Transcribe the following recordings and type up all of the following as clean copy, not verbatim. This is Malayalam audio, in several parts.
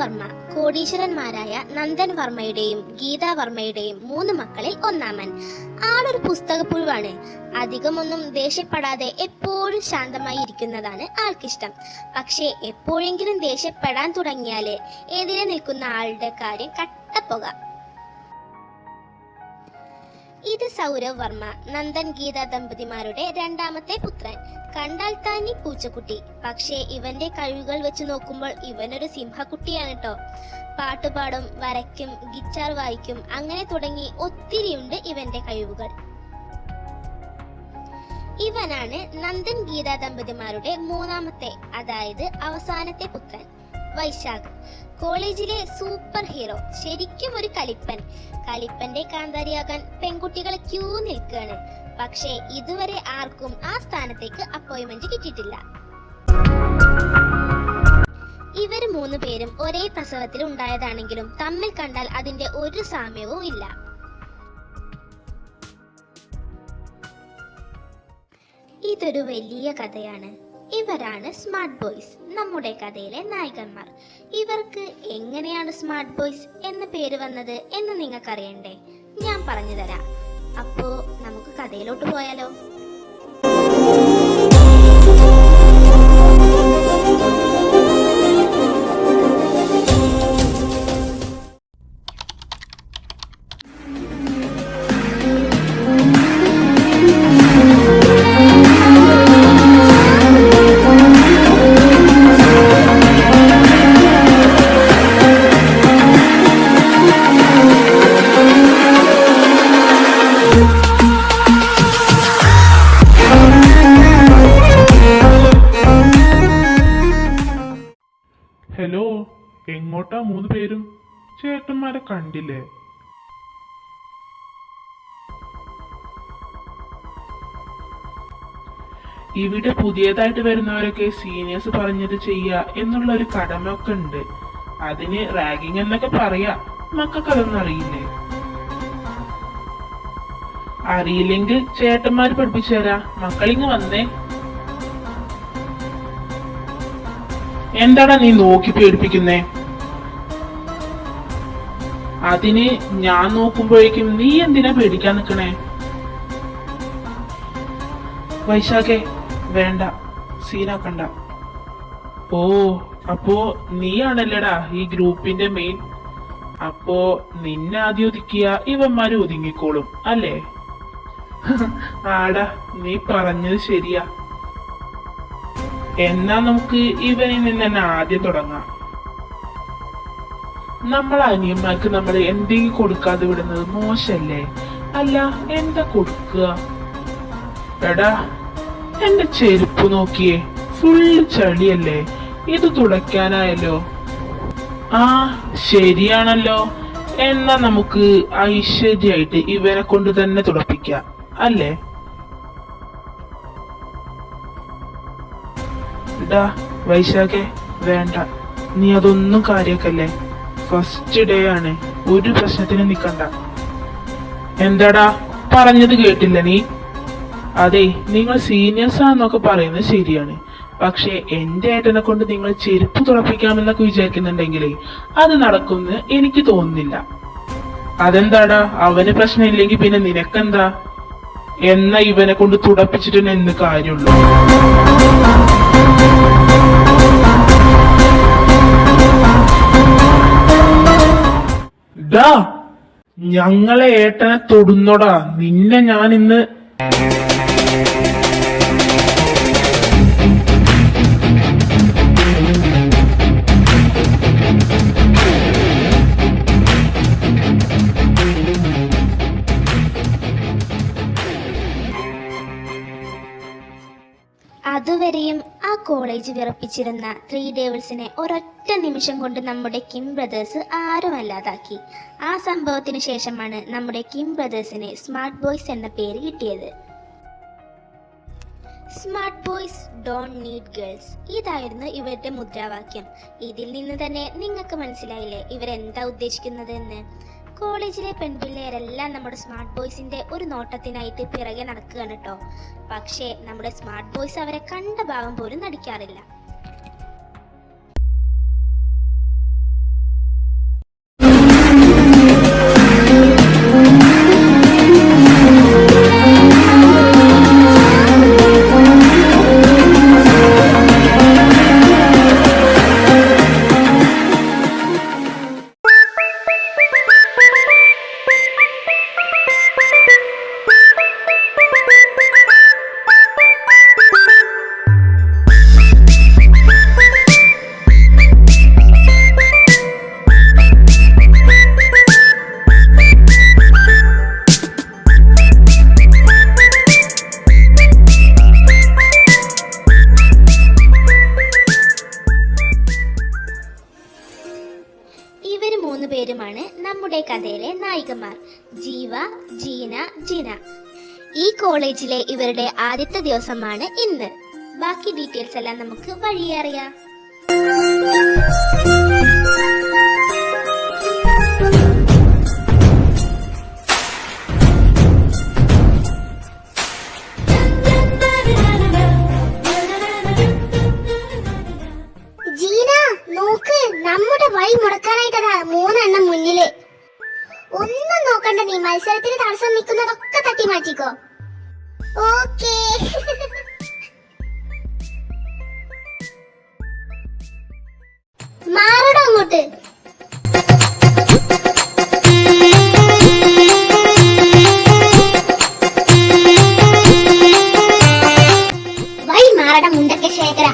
വർമ്മ കോടീശ്വരന്മാരായ നന്ദൻ വർമ്മയുടെയും ഗീതാ വർമ്മയുടെയും 3 മക്കളിൽ ഒന്നാമൻ. ആളൊരു പുസ്തകപ്പുഴുവാണ്. അധികമൊന്നും ദേഷ്യപ്പെടാതെ എപ്പോഴും ശാന്തമായി ഇരിക്കുന്നതാണ് ആൾക്കിഷ്ടം. പക്ഷേ എപ്പോഴെങ്കിലും ദേഷ്യപ്പെടാൻ തുടങ്ങിയാല് എതിരെ നിൽക്കുന്ന ആളുടെ കാര്യം കട്ടപ്പുക. ഇത് സൗരവ് വർമ്മ, നന്ദൻ ഗീത ദമ്പതിമാരുടെ 2ാമത്തെ പുത്രൻ. കണ്ടാൽ താനി പൂച്ചക്കുട്ടി, പക്ഷേ ഇവന്റെ കഴിവുകൾ വെച്ച് നോക്കുമ്പോൾ ഇവനൊരു സിംഹക്കുട്ടിയാണ് കേട്ടോ. പാട്ടുപാടും, വരയ്ക്കും, ഗിറ്റാർ വായിക്കും, അങ്ങനെ തുടങ്ങി ഒത്തിരിയുണ്ട് ഇവന്റെ കഴിവുകൾ. ഇവനാണ് നന്ദൻ ഗീത ദമ്പതിമാരുടെ 3ാമത്തെ, അതായത് അവസാനത്തെ പുത്രൻ വൈശാഖ്. കോളേജിലെ സൂപ്പർ ഹീറോ, ശരിക്കും ഒരു കലിപ്പൻ. കലിപ്പന്റെ കാന്താരിയാകാൻ പെൺകുട്ടികൾ ക്യൂ നിൽക്കുകയാണ്. പക്ഷേ ഇതുവരെ ആർക്കും ആ സ്ഥാനത്തേക്ക് അപ്പോയിന്റ്മെന്റ് കിട്ടിയിട്ടില്ല. ഇവർ 3 പേരും ഒരേ പ്രസവത്തിൽ ഉണ്ടായതാണെങ്കിലും തമ്മിൽ കണ്ടാൽ അതിന്റെ ഒരു സാമ്യവും ഇല്ല. ഇതൊരു വലിയ കഥയാണ്. ഇവരാണ് സ്മാർട്ട് ബോയ്സ്, നമ്മുടെ കഥയിലെ നായകന്മാർ. ഇവർക്ക് എങ്ങനെയാണ് സ്മാർട്ട് ബോയ്സ് എന്ന പേര് വന്നത് എന്ന് നിങ്ങൾക്കറിയണ്ടേ? ഞാൻ പറഞ്ഞു തരാം. അപ്പോ നമുക്ക് കഥയിലോട്ട് പോയാലോ? ഹലോ, എങ്ങോട്ടാ 3 പേരും? ചേട്ടന്മാരെ കണ്ടില്ലേ? ഇവിടെ പുതിയതായിട്ട് വരുന്നവരൊക്കെ സീനിയേഴ്സ് പറഞ്ഞത് ചെയ്യാ എന്നുള്ള ഒരു കടമയൊക്കെ ഉണ്ട്. അതിന് റാഗിങ് എന്നൊക്കെ പറയാ. മക്കൾക്ക് അതൊന്നും അറിയില്ലേ? അറിയില്ലെങ്കിൽ ചേട്ടന്മാര് പഠിപ്പിച്ചു തരാ. മക്കളിങ്ങ് വന്നേ. എന്താടാ നീ നോക്കി പേടിപ്പിക്കുന്നേ? അതിന് ഞാൻ നോക്കുമ്പോഴേക്കും നീ എന്തിനാ പേടിക്കാൻ നിക്കണേ? വൈശാഖേ, വേണ്ട, സീനാക്കണ്ട. ഓ, അപ്പോ നീയാണല്ലടാ ഈ ഗ്രൂപ്പിന്റെ മെയിൻ. അപ്പോ നിന്നെ ആദ്യം ഒതുക്കിയ ഇവന്മാര് ഒതുങ്ങിക്കോളും അല്ലേ? ആടാ, നീ പറഞ്ഞത് ശരിയാ. എന്നാ നമുക്ക് ഇവനിൽ നിന്ന് തന്നെ ആദ്യം തുടങ്ങാം. നമ്മൾ അനിയന്മാർക്ക് നമ്മൾ എന്തെങ്കിലും കൊടുക്കാതെ വിടുന്നത് മോശല്ലേ? അല്ല, എന്താ കൊടുക്കുക? എടാ, എന്റെ ചെരുപ്പ് നോക്കിയേ, ഫുള്ള് ചളിയല്ലേ? ഇത് തുടയ്ക്കാനായല്ലോ. ആ, ശരിയാണല്ലോ. എന്നാ നമുക്ക് ഐശ്വര്യായിട്ട് ഇവനെ കൊണ്ട് തന്നെ തുടപ്പിക്കാം അല്ലേ? വൈശാഖേ, വേണ്ട, നീ അതൊന്നും കാര്യക്കല്ലേ. ഫസ്റ്റ് ഡേ ആണ്, ഒരു പ്രശ്നത്തിന് നിക്കണ്ട. എന്താടാ പറഞ്ഞത് കേട്ടില്ല നീ? അതെ, നിങ്ങൾ സീനിയേഴ്സ് ആണെന്നൊക്കെ പറയുന്നത് ശരിയാണ്. പക്ഷെ എന്റെ ഏട്ടനെ കൊണ്ട് നിങ്ങൾ ചെരുപ്പ് തുറപ്പിക്കാമെന്നൊക്കെ വിചാരിക്കുന്നുണ്ടെങ്കിലേ അത് നടക്കുമെന്ന് എനിക്ക് തോന്നുന്നില്ല. അതെന്താടാ? അവന് പ്രശ്നമില്ലെങ്കിൽ പിന്നെ നിനക്കെന്താ? എന്നാ ഇവനെ കൊണ്ട് തുടപ്പിച്ചിട്ട് എന്ത് കാര്യമുള്ളൂ? ഞങ്ങളെ ഏട്ടനെ തൊടുന്നോടാ, നിന്നെ ഞാൻ ഇന്ന്. അതുവരെയും ആ കോളേജ് വിറപ്പിച്ചിരുന്ന 3 ഡേവിൾസിനെ ഒരൊറ്റ നിമിഷം കൊണ്ട് നമ്മുടെ കിം ബ്രദേഴ്സ് ആരുമല്ലാതാക്കി. ആ സംഭവത്തിന് ശേഷമാണ് നമ്മുടെ കിം ബ്രദേഴ്സിന് സ്മാർട്ട് ബോയ്സ് എന്ന പേര് കിട്ടിയത്. Smart boys don't need girls, ഇതായിരുന്നു ഇവരുടെ മുദ്രാവാക്യം. ഇതിൽ നിന്ന് തന്നെ നിങ്ങൾക്ക് മനസ്സിലായില്ലേ ഇവരെന്താ ഉദ്ദേശിക്കുന്നത് എന്ന്? കോളേജിലെ പെൺപിള്ളേരെല്ലാം നമ്മുടെ സ്മാർട്ട് ബോയ്സിന്റെ ഒരു നോട്ടത്തിനായിട്ട് പിറകെ നടക്കുകയാണ് കേട്ടോ. പക്ഷേ നമ്മുടെ സ്മാർട്ട് ബോയ്സ് അവരെ കണ്ട ഭാവം പോലും നടിക്കാറില്ല. ജീവ, ജീന, ജിന. ഈ കോളേജിലെ ഇവരുടെ ആദ്യത്തെ ദിവസമാണ് ഇന്ന്. ബാക്കി ഡീറ്റെയിൽസ് എല്ലാം നമുക്ക് വഴിയേ അറിയാം. ജീന നോക്ക്, നമ്മുടെ വഴി മുടക്കാനായിട്ടതാ 3 എണ്ണം മുന്നില്. ഒന്നും നോക്കണ്ട, നീ മത്സരത്തിന് തടസ്സം നിൽക്കുന്നതൊക്കെ തട്ടി മാറ്റിക്കോ. ഓക്കേ. മാറടോ അങ്ങോട്ട്. വഴി മാറട മുണ്ടക്കെ ശേഖര.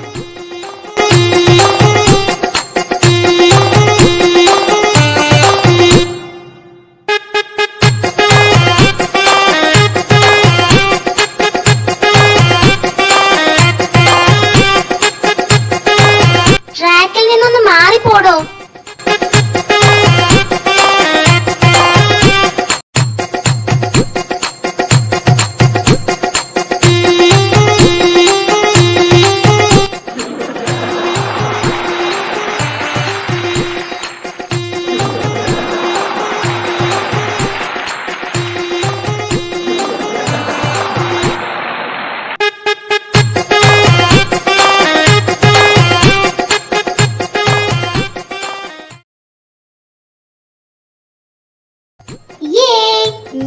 ട്രാക്കിൽ നിന്നൊന്ന് മാറിപ്പോടോ.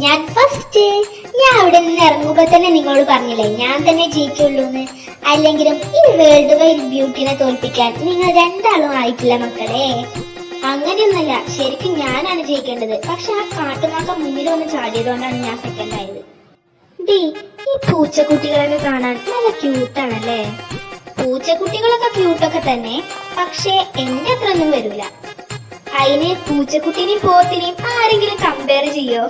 ഞാൻ ഫസ്റ്റ്. ഞാൻ അവിടെ നിന്ന് ഇറങ്ങുമ്പോ തന്നെ നിങ്ങളോട് പറഞ്ഞില്ലേ ഞാൻ തന്നെ ജയിക്കുള്ളൂന്ന്. അല്ലെങ്കിലും ഈ വേൾഡ് വൈഡ് ബ്യൂട്ടിനെ തോൽപ്പിക്കാൻ നിങ്ങൾ 2 ആളും ആയിട്ടില്ല മക്കളെ. അങ്ങനെയൊന്നല്ല, ശരിക്കും ഞാനാണ് ജയിക്കേണ്ടത്. പക്ഷെ ആ കാട്ടുനാക്ക മുന്നിൽ വന്ന് ചാടിയതുകൊണ്ടാണ് ഞാൻ സെക്കൻഡ് ആയത്. ഡി, ഈ പൂച്ചക്കുട്ടികളൊക്കെ കാണാൻ നല്ല ക്യൂട്ടാണല്ലേ. പൂച്ചക്കുട്ടികളൊക്കെ ക്യൂട്ടൊക്കെ തന്നെ, പക്ഷെ എന്റെ അത്ര ഒന്നും വരൂല. അതിന് പൂച്ചക്കുട്ടിനെയും പോത്തിനെയും ആരെങ്കിലും കമ്പയർ ചെയ്യോ?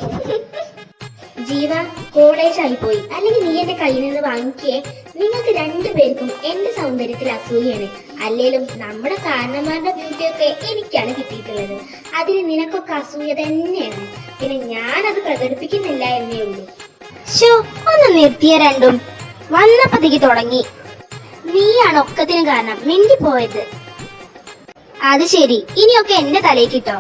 ജീവ, കോളേജ് ആയിപ്പോയി. അല്ലെങ്കിൽ നീ എന്റെ കയ്യിൽ നിന്ന് വാങ്ങിക്കേ. നിങ്ങൾക്ക് 2 പേർക്കും എന്റെ സൗന്ദര്യത്തിൽ അസൂയാണ്. അല്ലേലും നമ്മുടെ കാരണന്മാരുടെ ബ്യൂട്ടിയൊക്കെ എനിക്കാണ് കിട്ടിയിട്ടുള്ളത്. അതിന് നിനക്കൊക്കെ അസൂയ തന്നെയാണ്. പിന്നെ ഞാനത് പ്രകടിപ്പിക്കുന്നില്ല എന്നേ ഉള്ളൂ. ഷോ, ഒന്ന് നിർത്തിയ രണ്ടും. വന്നപ്പത്തേക്ക് തുടങ്ങി. നീയാണ് ഒക്കത്തിന് കാരണം. മിണ്ടിപ്പോയത്. അത് ശരി, ഇനിയൊക്കെ എന്റെ തലയ്ക്കിട്ടോ.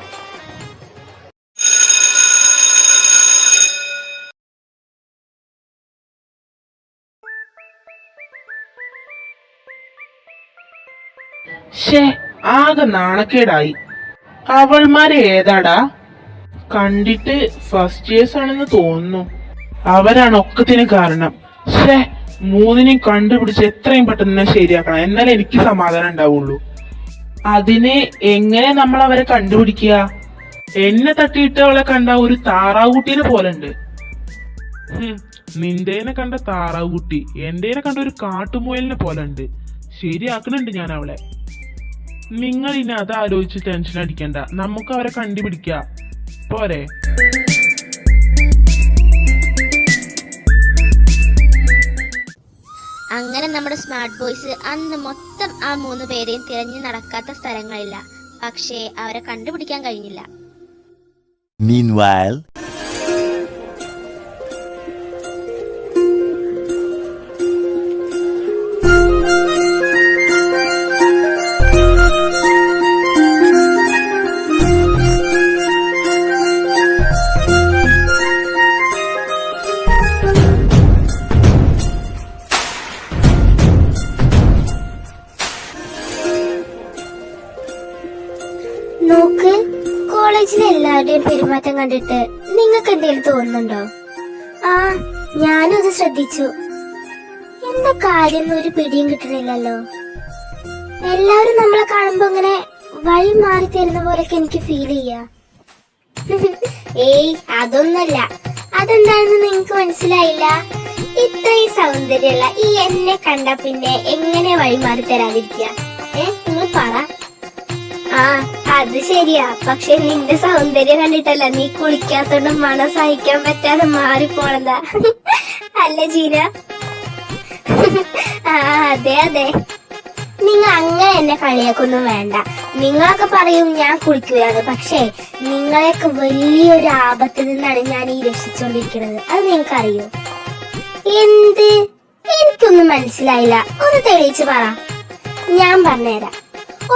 ഷേ, ആകെ നാണക്കേടായി. അവൾമാരെ ഏതാടാ? കണ്ടിട്ട് ഫസ്റ്റ് ഇയേഴ്സ് ആണെന്ന് തോന്നുന്നു. അവരാണ് ഒക്കത്തിന് കാരണം. ഷേ, 3നെയും കണ്ടുപിടിച്ച് എത്രയും പെട്ടെന്ന് ശരിയാക്കണം, എന്നാലേ എനിക്ക് സമാധാനം ഉണ്ടാവുള്ളൂ. അതിനെ എങ്ങനെ നമ്മൾ അവരെ കണ്ടുപിടിക്കുക? എന്നെ തട്ടിയിട്ടവളെ കണ്ട ഒരു താറാവുകുട്ടീനെ പോലെ ഉണ്ട്. നിന്റേനെ കണ്ട താറാവുകുട്ടി എന്റേനെ കണ്ട ഒരു കാട്ടുമുയലിനെ പോലെ ഉണ്ട്. ശരിയാക്കണുണ്ട് ഞാൻ അവളെ. നിങ്ങൾ ഇനി അത് ആലോചിച്ച് ടെൻഷൻ അടിക്കണ്ട, നമുക്ക് അവരെ കണ്ടുപിടിക്ക പോരെ. അങ്ങനെ നമ്മുടെ സ്മാർട്ട് ബോയ്സ് അന്ന് മൊത്തം ആ 3 പേരെയും തിരഞ്ഞു നടക്കാത്ത സ്ഥലങ്ങളില്ല. പക്ഷേ അവരെ കണ്ടുപിടിക്കാൻ കഴിഞ്ഞില്ല. Meanwhile, നോക്ക്, കോളേജിലെ എല്ലാവരുടെയും പെരുമാറ്റം കണ്ടിട്ട് നിങ്ങൾക്ക് എന്തെങ്കിലും തോന്നുന്നുണ്ടോ? ആ, ഞാനും അത് ശ്രദ്ധിച്ചു. എന്താ കാര്യം ഒരു പിടിയും കിട്ടണില്ലല്ലോ. എല്ലാവരും നമ്മളെ കാണുമ്പോ ഇങ്ങനെ വഴി മാറി തരുന്ന പോലൊക്കെ എനിക്ക് ഫീൽ ചെയ്യാ. ഏയ്, അതൊന്നല്ല. അതെന്താണെന്ന് നിങ്ങക്ക് മനസ്സിലായില്ല? ഇത്രയും സൗന്ദര്യമുള്ള ഈ എന്നെ കണ്ട പിന്നെ എങ്ങനെ വഴിമാറി തരാതിരിക്കുക? നിങ്ങൾ പറ. ആ, അത് ശരിയാ. പക്ഷെ നിന്റെ സൗന്ദര്യം കണ്ടിട്ടല്ല, നീ കുളിക്കാത്തോണ്ട് മണം സഹിക്കാൻ പറ്റാതെ മാറിപ്പോണതാ. അല്ല ജീന? ആ, അതെ അതെ. നിങ്ങൾ അങ്ങനെ എന്നെ കളിയാക്കൊന്നും വേണ്ട. നിങ്ങളൊക്കെ പറയും ഞാൻ കുളിക്കൂലാണ്, പക്ഷേ നിങ്ങളെയൊക്കെ വലിയൊരു ആപത്തിൽ നിന്നാണ് ഞാൻ ഈ രക്ഷിച്ചുകൊണ്ടിരിക്കുന്നത്. അത് നിങ്ങൾക്കറിയോ? എന്ത്? എനിക്കൊന്നും മനസ്സിലായില്ല, ഒന്ന് തെളിയിച്ച് പറ. ഞാൻ പറഞ്ഞുതരാം.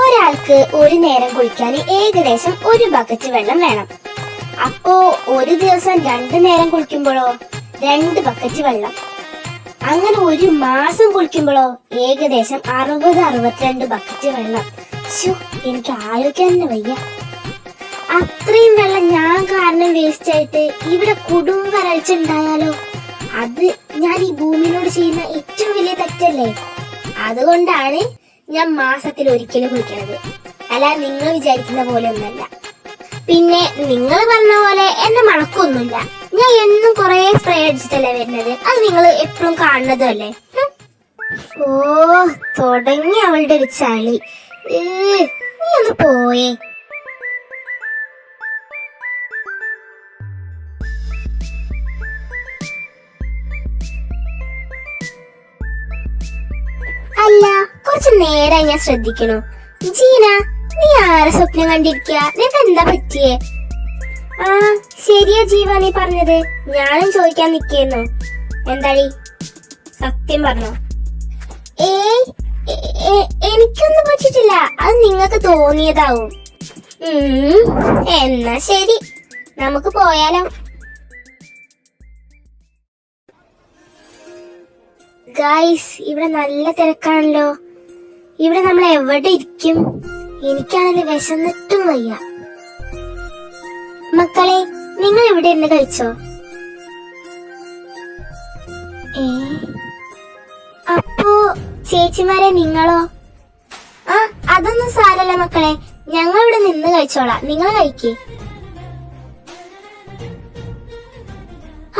ഒരാൾക്ക് ഒരു നേരം കുളിക്കാൻ ഏകദേശം 1 ബക്കറ്റ് വെള്ളം വേണം. അപ്പോ ഒരു ദിവസം 2 നേരം കുളിക്കുമ്പോഴോ 2 ബക്കറ്റ് വെള്ളം. അങ്ങനെ 1 മാസം കുളിക്കുമ്പോഴോ ഏകദേശം 60-62 ബക്കറ്റ് വെള്ളം. എനിക്ക് ആലോചിക്കാൻ തന്നെ വയ്യ. അത്രയും വെള്ളം ഞാൻ കാരണം വേസ്റ്റ് ആയിട്ട് ഇവിടെ കൊടും വരൾച്ച ഉണ്ടായാലോ? അത് ഞാൻ ഈ ഭൂമിയോട് ചെയ്യുന്ന ഏറ്റവും വലിയ തെറ്റല്ലേ? അതുകൊണ്ടാണ് ഞാൻ മാസത്തിൽ ഒരിക്കലും കുളിക്കണത്. അല്ല, നിങ്ങൾ വിചാരിക്കുന്ന പോലെ ഒന്നല്ല. പിന്നെ നിങ്ങൾ പറഞ്ഞ പോലെ എന്നെ മണക്കൊന്നുമില്ല. ഞാൻ എന്നും കൊറേ സ്പ്രേ അടിച്ചിട്ടല്ലേ വരുന്നത്. അത് നിങ്ങൾ എപ്പോഴും കാണുന്നതും അല്ലേ? ഓ, തുടങ്ങി അവളുടെ ഒരു ചളി. നീ ഒന്ന് പോയേ. അല്ല, കുറച്ചു നേരായി ഞാൻ ശ്രദ്ധിക്കണു. ജീന, നീ ആരെ സ്വപ്നം കണ്ടിരിക്കുക? നിനക്ക് എന്താ പറ്റിയേ? ആ, ശരിയാ ജീവ നീ പറഞ്ഞത്. ഞാനും ചോദിക്കാൻ നിക്കുന്നു. എന്താടി, സത്യം പറഞ്ഞോ? എനിക്കൊന്നും പറ്റിട്ടില്ല. അത് നിങ്ങൾക്ക് തോന്നിയതാവും. എന്നാ ശരി, നമുക്ക് പോയാലോ? ഗൈസ്, ഇവിടെ നല്ല തിരക്കാണല്ലോ. ഇവിടെ നമ്മൾ എവിടെ ഇരിക്കും? എനിക്കാണെങ്കിൽ വിശന്നിട്ടും വയ്യ. മക്കളെ, നിങ്ങൾ ഇവിടെ ഇരുന്ന് കഴിച്ചോ? അപ്പോ ചേച്ചിമാരെ നിങ്ങളോ? ആ, അതൊന്നും സാരല്ല മക്കളെ, ഞങ്ങൾ ഇവിടെ നിന്ന് കഴിച്ചോളാം. നിങ്ങൾ കഴിക്കേ.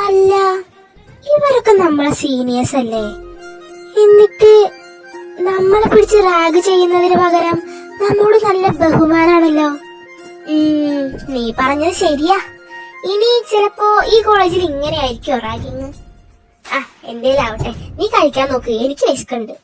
അല്ല, ഇവരൊക്കെ നമ്മളെ സീനിയേഴ്സ് അല്ലേ? എന്നിട്ട് നമ്മളെ പിടിച്ച് റാഗ് ചെയ്യുന്നതിന് പകരം നമ്മോട് നല്ല ബഹുമാനാണല്ലോ. നീ പറഞ്ഞത് ശരിയാ. ഇനി ചിലപ്പോ ഈ കോളേജിൽ ഇങ്ങനെ ആയിരിക്കും റാഗിങ്. ആ, എന്തേലാവട്ടെ, നീ കഴിക്കാൻ നോക്ക്, എനിക്ക് വിശക്കുണ്ട്.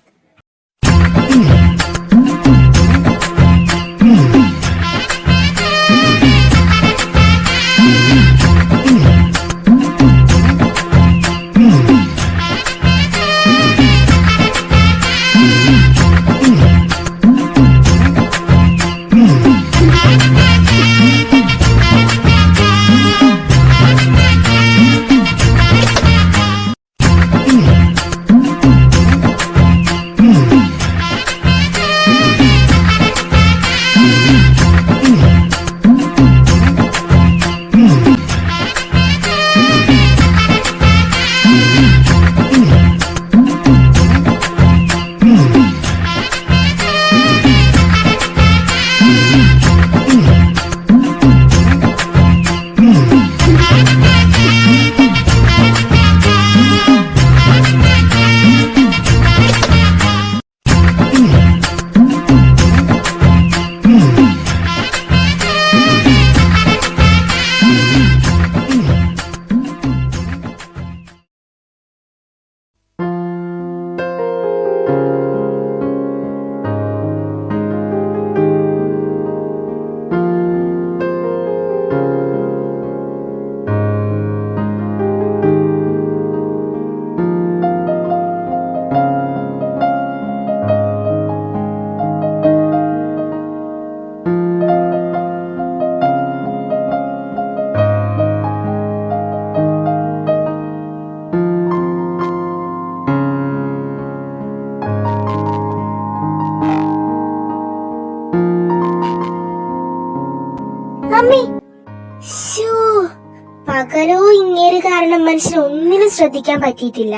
പകലോ ഇങ്ങേര് കാരണം മനുഷ്യനെ ഒന്നിനും ശ്രദ്ധിക്കാൻ പറ്റിയിട്ടില്ല.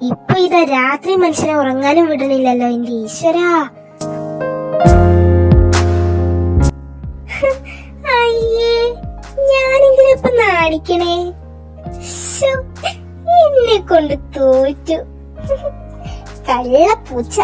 ഇപ്പൊ ഇതാ രാത്രി മനുഷ്യനെ ഉറങ്ങാനും വിടണില്ലല്ലോ. എന്റെ ഈശ്വരാ. അയ്യേ, ഞാനെന്തിനപ്പൊ നാണിക്കണേ? എന്നെ കൊണ്ട് തോറ്റു. കള്ളപ്പൂച്ച.